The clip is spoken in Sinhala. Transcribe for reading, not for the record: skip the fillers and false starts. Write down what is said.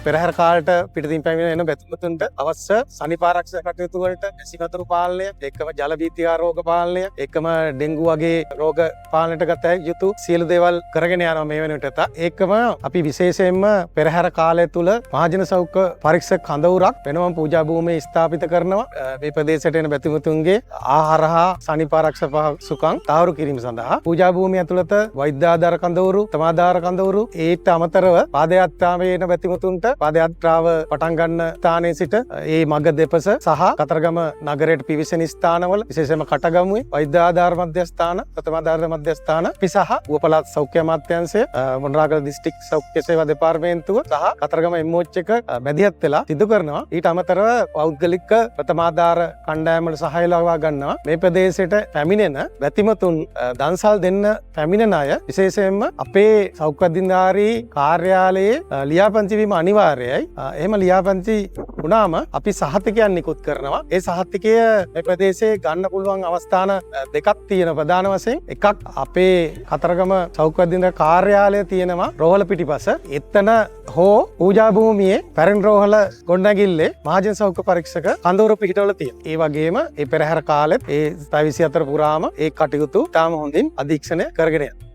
පෙරහැර කාලට පිටතින් පැමිණෙන එන බැතිමතුන්ට අවශ්‍ය සනිපාරක්ෂක කටයුතු වලට වැසිවතුරු පාලනය, එක්කම ජල භීතිකා රෝග පාලනය, එක්කම ඩෙන්ගු වගේ රෝග පාලනයට ගත යුතු සියලු දේවල් කරගෙන යනවා මේ වෙනකොට. ඒකම අපි විශේෂයෙන්ම පෙරහැර කාලය තුල මහජන සෞඛ්‍ය පරීක්ෂක කඳවුරක් වෙනම පූජා භූමියේ ස්ථාපිත කරනවා. මේ ප්‍රදේශයට එන බැතිමතුන්ගේ ආහාර හා සනිපාරක්ෂක පහසුකම් තහවුරු කිරීම සඳහා පූජා භූමිය ඇතුළත වෛද්‍ය ආධාර කඳවුරු, තමාධාර කඳවුරු, ඊට අමතරව පාදයාත්‍රාවේ එන බැතිමතුන්ට පාදයාත්‍රාව පටන් ගන්න ස්ථානයේ සිට ඒ මග දෙපස සහ කතරගම නගරයට පිවිසෙන ස්ථානවල විශේෂයෙන්ම කටගමුවේ වෛද්‍ය ආධාර මධ්‍යස්ථාන, ප්‍රථමාධාර මධ්‍යස්ථාන පිසහ උවපළාත් සෞඛ්‍ය අමාත්‍යාංශය, මොණරාගල දිස්ත්‍රික් සෞඛ්‍ය සේවා දෙපාර්තමේන්තුව සහ කතරගම MOH එක මැදිහත් වෙලා සිදු කරනවා. ඊට අමතරව පෞද්ගලික ප්‍රථමාධාර කණ්ඩායම් වල සහාය ලබා ගන්නවා. මේ ප්‍රදේශයට පැමිණෙන බැතිමතුන් දන්සල් දෙන්න පැමිණෙන අය විශේෂයෙන්ම අපේ සෞඛ්‍ය අධිකාරී කාර්යාලයේ ලියාපදිංචි වීම අනිවාර්යයි. එහෙම ලියාපදිංචි වුණාම අපි සහතිකයක් නිකුත් කරනවා. ඒ සහතිකය මේ ප්‍රදේශයේ ගන්න පුළුවන් අවස්ථාන දෙකක් තියෙනවා. ප්‍රධාන වශයෙන් එකක් අපේ කතරගම සෞඛ්‍ය අධිකාරී කාර්යාලය තියෙනවා රෝහල පිටිපස. එතන හෝ පූජා භූමියේ පැරණි රෝහල ගොඩනැගිල්ලේ මහජන සෞඛ්‍ය පරීක්ෂක කඳවුරු පිහිටවල තියෙනවා. ඒ වගේම ඒ පෙරහැර කාලෙත් ඒ 24 පුරාම ඒ කටයුතු තාම හොඳින් අධීක්ෂණය කරගෙන යනවා.